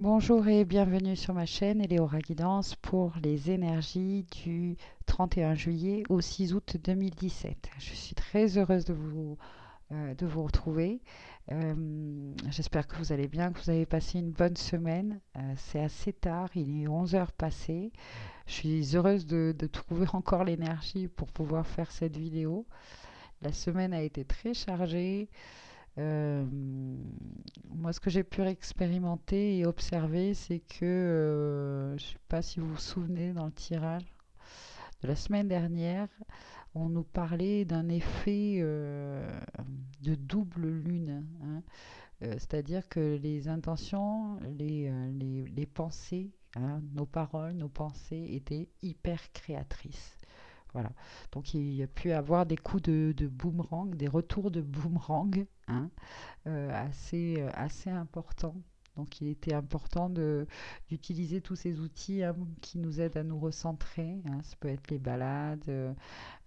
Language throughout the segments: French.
Bonjour et bienvenue sur ma chaîne Eleora Guidance pour les énergies du 31 juillet au 6 août 2017. Je suis très heureuse de vous retrouver. J'espère que vous allez bien, que vous avez passé une bonne semaine. C'est assez tard, il est 11 heures passées. Je suis heureuse de trouver encore l'énergie pour pouvoir faire cette vidéo. La semaine a été très chargée. Euh, Moi, ce que j'ai pu expérimenter et observer, c'est que, je ne sais pas si vous vous souvenez, dans le tirage de la semaine dernière, on nous parlait d'un effet de double lune, hein. C'est-à-dire que les intentions, les pensées, hein, nos paroles, nos pensées étaient hyper créatrices. Voilà. Donc il y a pu avoir des coups de boomerang, des retours de boomerang, hein, assez important. Donc il était important d'utiliser tous ces outils, hein, qui nous aident à nous recentrer, hein. Ça peut être les balades,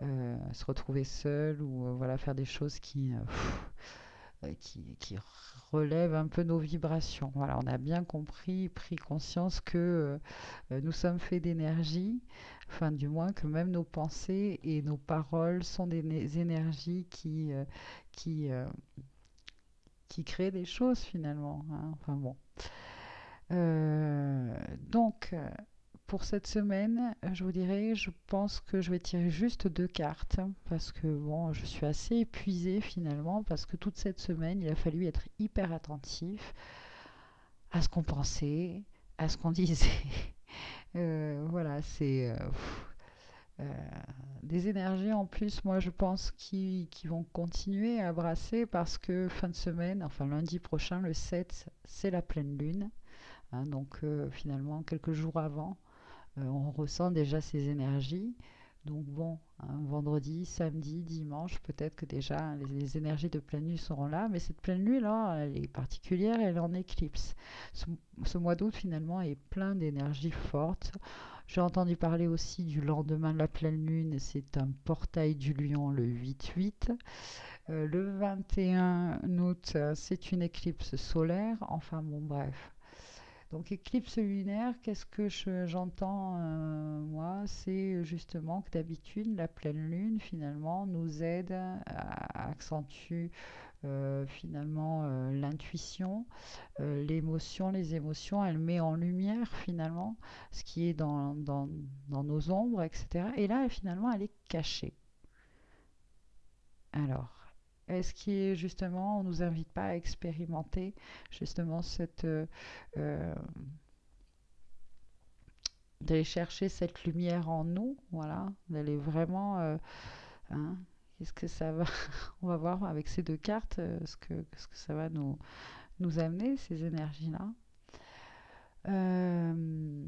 se retrouver seul ou voilà, faire des choses qui relèvent un peu nos vibrations. Voilà, on a bien compris, pris conscience que nous sommes faits d'énergie, enfin du moins que même nos pensées et nos paroles sont des énergies qui, euh, qui créent des choses finalement, hein. Enfin bon. Donc, pour cette semaine, je vous dirais, je pense que je vais tirer juste deux cartes parce que bon, je suis assez épuisée finalement parce que toute cette semaine, il a fallu être hyper attentif à ce qu'on pensait, à ce qu'on disait. Voilà, c'est euh, des énergies en plus, moi je pense, qui vont continuer à brasser parce que fin de semaine, enfin lundi prochain, le 7, c'est la pleine lune, hein. Donc finalement, quelques jours avant, on ressent déjà ces énergies. Donc bon, hein, vendredi, samedi, dimanche, peut-être que déjà les énergies de pleine lune seront là, mais cette pleine lune là, elle est particulière, elle est en éclipse. Ce, ce mois d'août finalement est plein d'énergies fortes. J'ai entendu parler aussi du lendemain de la pleine lune, c'est un portail du lion, le 8-8. Le 21 août, c'est une éclipse solaire. Enfin bon, bref. Donc éclipse lunaire, qu'est-ce que j'entends, moi? C'est justement que d'habitude, la pleine lune, finalement, nous aide à accentuer finalement l'intuition, l'émotion, les émotions. Elle met en lumière finalement ce qui est dans nos ombres, etc. Et là, finalement, elle est cachée. Alors, est-ce qui est justement, on nous invite pas à expérimenter justement cette euh, d'aller chercher cette lumière en nous, voilà, d'aller vraiment, hein, qu'est-ce que ça va, on va voir avec ces deux cartes, ce que ça va nous amener, ces énergies-là. Euh,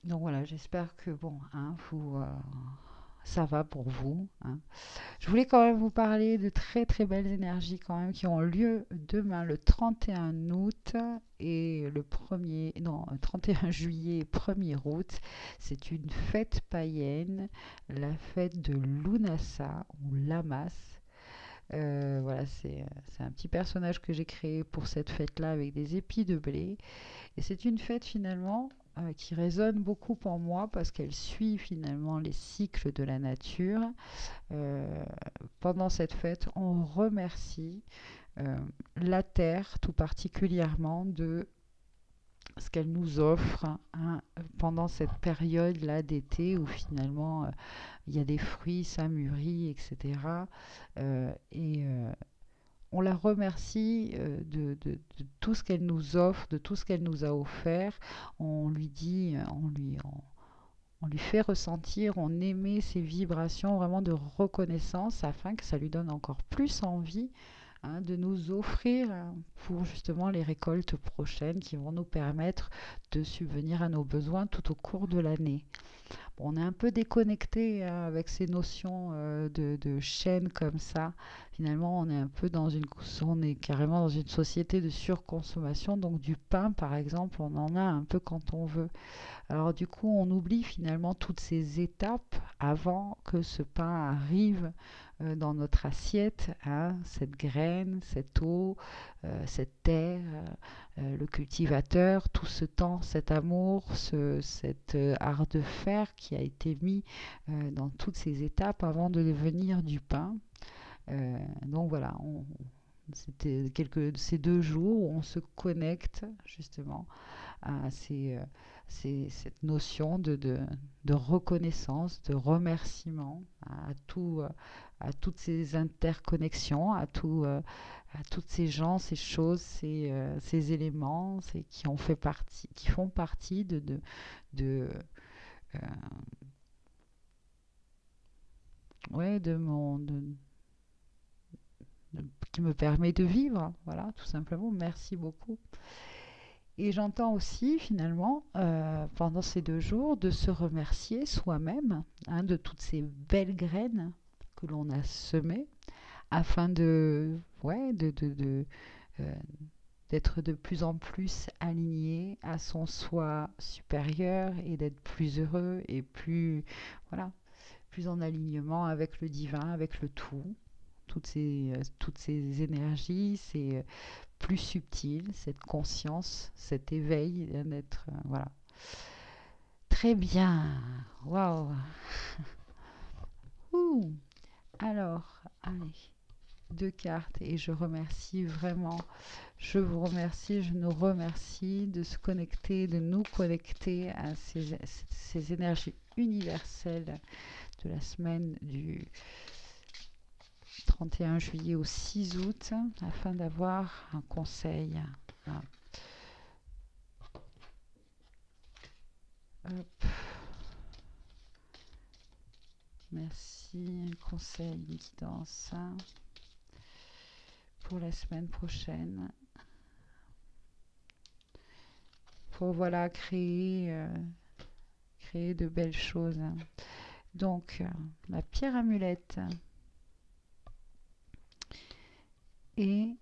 donc voilà, j'espère que bon, hein, ça va pour vous, hein. Je voulais quand même vous parler de très très belles énergies quand même qui ont lieu demain le 31 août et le 1er, non, 31 juillet et 1er août. C'est une fête païenne, la fête de Lunasa ou Lamas. Voilà, c'est un petit personnage que j'ai créé pour cette fête-là avec des épis de blé. Et c'est une fête finalement qui résonne beaucoup pour moi parce qu'elle suit finalement les cycles de la nature. euh, Pendant cette fête, on remercie euh, la Terre tout particulièrement de ce qu'elle nous offre, hein, pendant cette période-là d'été où finalement il y a des fruits, ça mûrit, etc. On la remercie de tout ce qu'elle nous offre, de tout ce qu'elle nous a offert. On lui dit, on lui fait ressentir, on émet ces vibrations vraiment de reconnaissance afin que ça lui donne encore plus envie, hein, de nous offrir, hein, pour justement les récoltes prochaines qui vont nous permettre de subvenir à nos besoins tout au cours de l'année. Bon, on est un peu déconnecté, hein, avec ces notions de chaîne comme ça. Finalement, on est un peu on est carrément dans une société de surconsommation. Donc du pain, par exemple, on en a un peu quand on veut. Alors du coup, on oublie finalement toutes ces étapes avant que ce pain arrive dans notre assiette, hein, cette graine, cette eau, cette terre, le cultivateur, tout ce temps, cet amour, cet art de faire qui a été mis dans toutes ces étapes avant de devenir du pain. Donc voilà, c'était ces 2 jours où on se connecte justement à cette notion de reconnaissance, de remerciement à toutes ces interconnexions, à toutes ces gens, ces choses, ces éléments qui font partie de, euh, ouais, qui me permet de vivre. Voilà, tout simplement. Merci beaucoup. Et j'entends aussi finalement, pendant ces 2 jours, de se remercier soi-même, hein, de toutes ces belles graines que l'on a semées afin ouais, euh, d'être de plus en plus aligné à son soi supérieur et d'être plus heureux et voilà, plus en alignement avec le divin, avec le tout. Toutes ces énergies, c'est plus subtil, cette conscience, cet éveil d'être. Voilà. Très bien. Waouh. Ouh. Alors, allez, 2 cartes et je remercie vraiment. Je vous remercie, je nous remercie de se connecter, de nous connecter à ces énergies universelles de la semaine du 31 juillet au 6 août afin d'avoir un conseil. Voilà. Hop. Merci, un conseil, une guidance pour la semaine prochaine. Pour voilà créer de belles choses. Donc, la pierre amulette et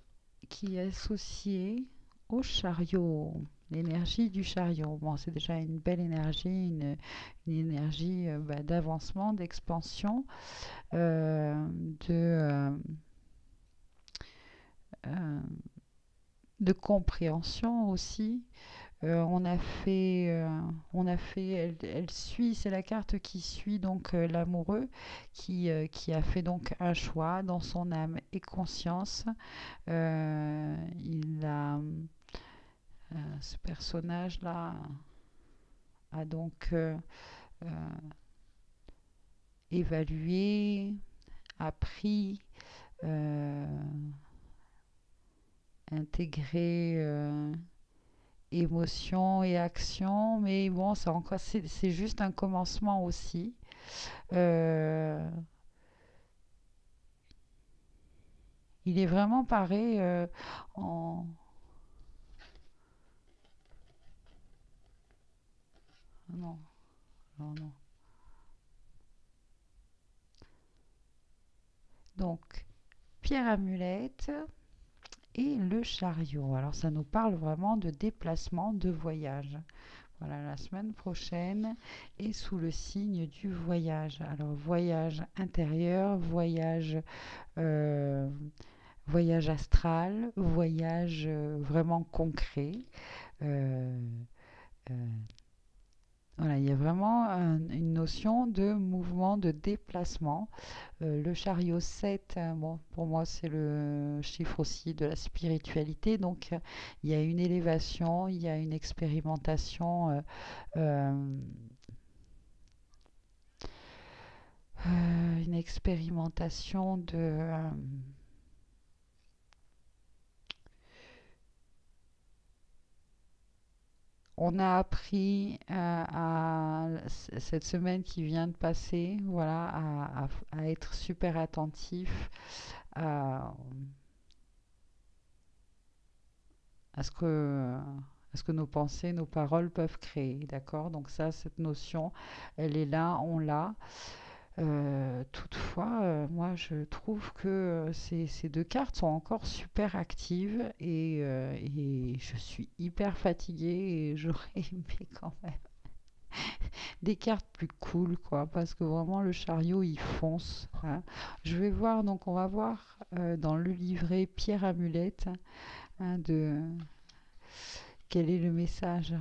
qui est associée au chariot, l'énergie du chariot. Bon, c'est déjà une belle énergie, une énergie d'avancement, d'expansion, euh, de, euh, euh, de compréhension aussi. On a fait, elle suit, c'est la carte qui suit donc l'amoureux qui a fait donc un choix dans son âme et conscience. Ce personnage-là a donc euh, évalué, appris, euh, intégré émotion et action, mais bon, c'est juste un commencement aussi. Euh, il est vraiment paré en... Non, non, non. Donc, pierre amulette et le chariot. Alors, ça nous parle vraiment de déplacement, de voyage. Voilà, la semaine prochaine est sous le signe du voyage. Alors, voyage intérieur, euh, voyage astral, voyage vraiment concret. Euh, euh, voilà, il y a vraiment une notion de mouvement, de déplacement. Le chariot 7, bon, pour moi, c'est le chiffre aussi de la spiritualité. Donc, il y a une élévation, il y a euh, une expérimentation on a appris cette semaine qui vient de passer, voilà, à être super attentif à, à ce que, à ce que nos pensées, nos paroles peuvent créer, d'accord? Donc ça, cette notion, elle est là, on l'a. Toutefois, moi je trouve que ces deux cartes sont encore super actives et je suis hyper fatiguée et j'aurais aimé quand même des cartes plus cool, quoi, parce que vraiment le chariot il fonce, hein. Je vais voir, donc on va voir dans le livret Pierre Amulette, hein, de quel est le message.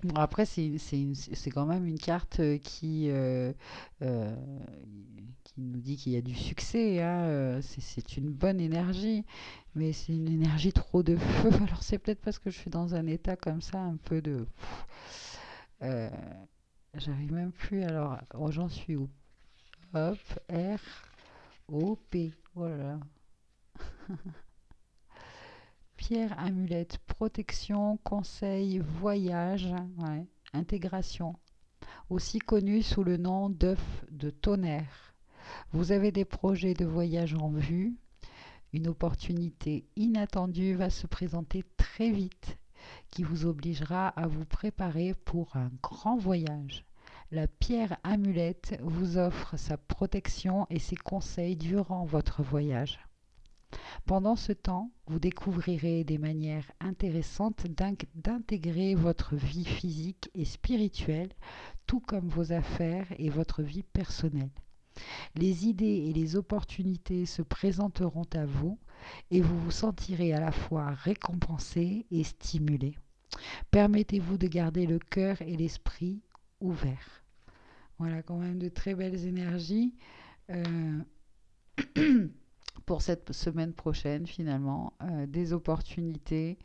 Bon, après, c'est quand même une carte euh, qui nous dit qu'il y a du succès, hein, c'est une bonne énergie, mais c'est une énergie trop de feu. Alors c'est peut-être parce que je suis dans un état comme ça, un peu de... euh, j'arrive même plus. Alors, oh, j'en suis où? Hop, R, O, P. Oh là là. Pierre, amulette, protection, conseil, voyage, ouais, intégration. Aussi connu sous le nom d'œuf de tonnerre. Vous avez des projets de voyage en vue. Une opportunité inattendue va se présenter très vite qui vous obligera à vous préparer pour un grand voyage. La pierre amulette vous offre sa protection et ses conseils durant votre voyage. Pendant ce temps, vous découvrirez des manières intéressantes d'intégrer votre vie physique et spirituelle, tout comme vos affaires et votre vie personnelle. Les idées et les opportunités se présenteront à vous et vous vous sentirez à la fois récompensé et stimulé. Permettez-vous de garder le cœur et l'esprit ouverts. Voilà quand même de très belles énergies. Euh, pour cette semaine prochaine finalement, des opportunités.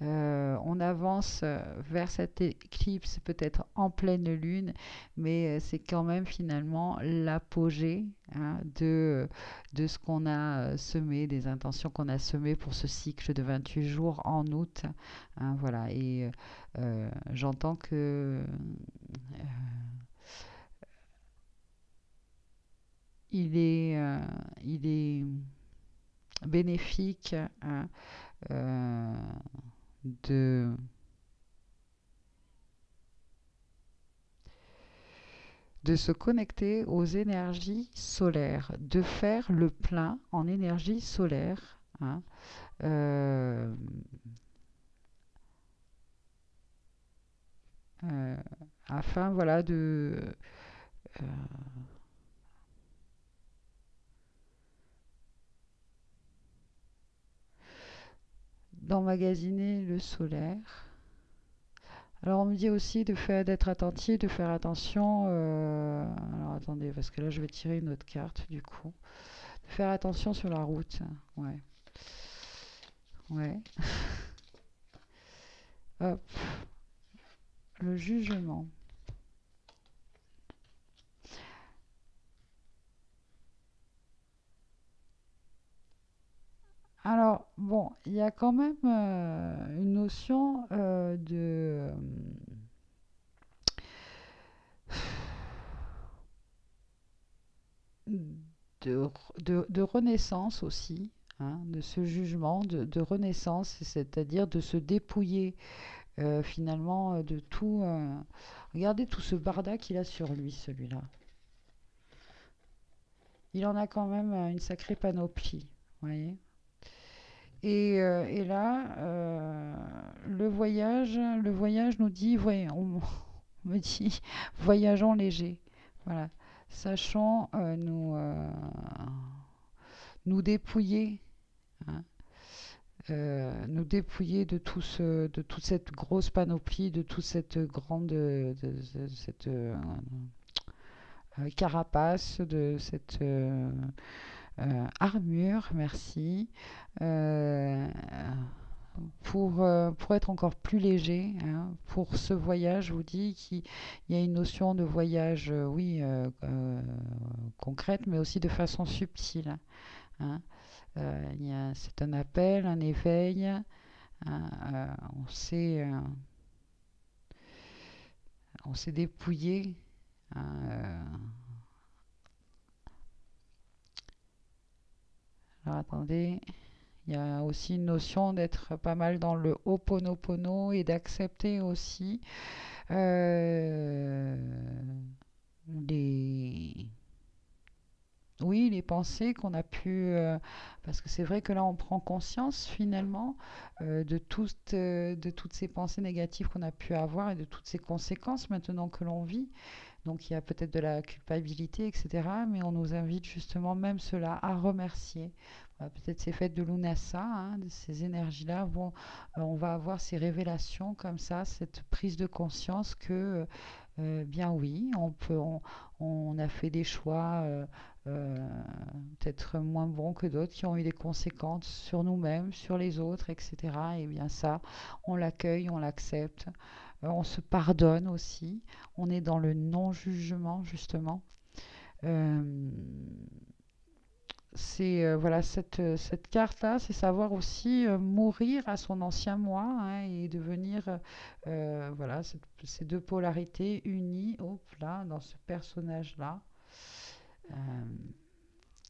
On avance vers cette éclipse peut-être en pleine lune, mais c'est quand même finalement l'apogée, hein, de ce qu'on a semé, des intentions qu'on a semées pour ce cycle de 28 jours en août, hein, voilà. Et j'entends que il est bénéfique, hein, euh, de, de se connecter aux énergies solaires, de faire le plein en énergie solaire, hein, euh, euh, afin voilà euh, d'emmagasiner le solaire. Alors on me dit aussi d'être attentif, de faire attention. Alors attendez, parce que là je vais tirer une autre carte du coup. De faire attention sur la route. Ouais, ouais. Hop, le jugement. Alors, bon, il y a quand même une notion de, de renaissance aussi, hein, de ce jugement, de renaissance, c'est-à-dire de se dépouiller finalement de tout. Regardez tout ce barda qu'il a sur lui, celui-là. Il en a quand même une sacrée panoplie, vous voyez. Et là, le voyage nous dit, voyez, on me dit, voyageons léger. Voilà, sachons nous dépouiller, hein, nous dépouiller de de toute cette grosse panoplie, de toute cette cette carapace, de cette armure, merci, euh, pour être encore plus léger, hein, pour ce voyage. Je vous dis qu'il y a une notion de voyage, oui, concrète, mais aussi de façon subtile, hein. C'est un appel, un éveil, hein, on on s'est dépouillé, hein, alors attendez. Il y a aussi une notion d'être pas mal dans le Ho'oponopono et d'accepter aussi euh, les, oui, les pensées qu'on a pu, parce que c'est vrai que là, on prend conscience finalement de toutes ces pensées négatives qu'on a pu avoir et de toutes ces conséquences maintenant que l'on vit. Donc il y a peut-être de la culpabilité, etc. Mais on nous invite justement même cela à remercier. Peut-être ces fêtes de Lunasa, hein, de ces énergies-là, on va avoir ces révélations comme ça, cette prise de conscience que, bien oui, on a fait des choix euh, peut-être moins bons que d'autres, qui ont eu des conséquences sur nous-mêmes, sur les autres, etc. Et bien ça, on l'accueille, on l'accepte, on se pardonne aussi, on est dans le non-jugement justement. Euh, c'est voilà cette carte-là, c'est savoir aussi mourir à son ancien moi, hein, et devenir voilà ces deux polarités unies, hop là, dans ce personnage-là. Euh,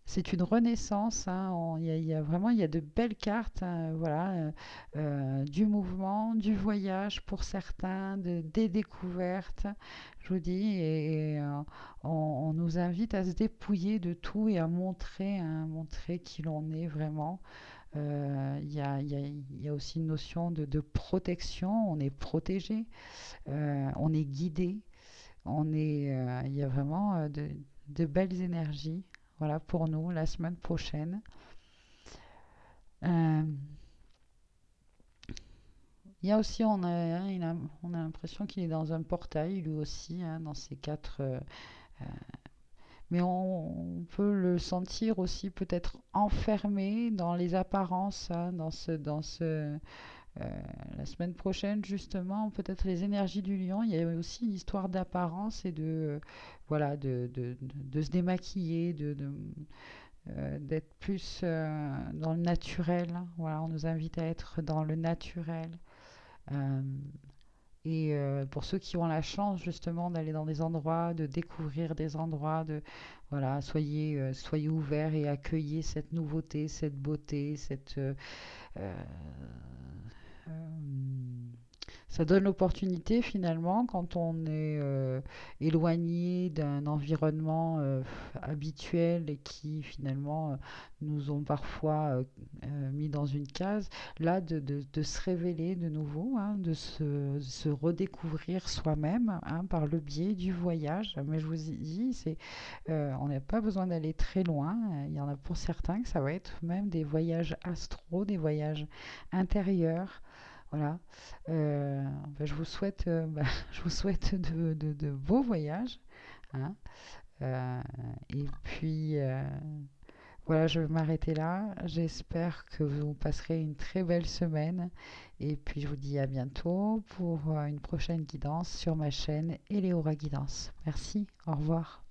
c'est une renaissance, hein, il y a vraiment il y a de belles cartes, hein, voilà, du mouvement, du voyage pour certains, des découvertes, je vous dis, on nous invite à se dépouiller de tout et à montrer, hein, montrer qui l'on est vraiment. Il y a aussi une notion de protection, on est protégé, on est guidé, il y a vraiment de belles énergies, voilà, pour nous la semaine prochaine. Euh, il y a aussi, on a l'impression qu'il est dans un portail, lui aussi, hein, dans ces quatre. Euh, mais on peut le sentir aussi peut-être enfermé dans les apparences, hein, la semaine prochaine, justement, peut-être les énergies du lion. Il y a aussi une histoire d'apparence et voilà, de se démaquiller, d'être plus dans le naturel. Voilà, on nous invite à être dans le naturel. Euh, pour ceux qui ont la chance justement d'aller dans des endroits, de découvrir des endroits, voilà, soyez ouverts et accueillez cette nouveauté, cette beauté, euh, euh, ça donne l'opportunité finalement, quand on est éloigné d'un environnement habituel et qui finalement nous ont parfois mis dans une case, là de se révéler de nouveau, hein, de se redécouvrir soi-même, hein, par le biais du voyage. Mais je vous ai dit, on n'a pas besoin d'aller très loin. Il y en a pour certains que ça va être même des voyages astro, des voyages intérieurs. Voilà. Je vous souhaite, je vous souhaite de beaux voyages, hein. Euh, et puis, voilà, je vais m'arrêter là. J'espère que vous passerez une très belle semaine. Et puis, je vous dis à bientôt pour une prochaine guidance sur ma chaîne Eleora Guidance. Merci, au revoir.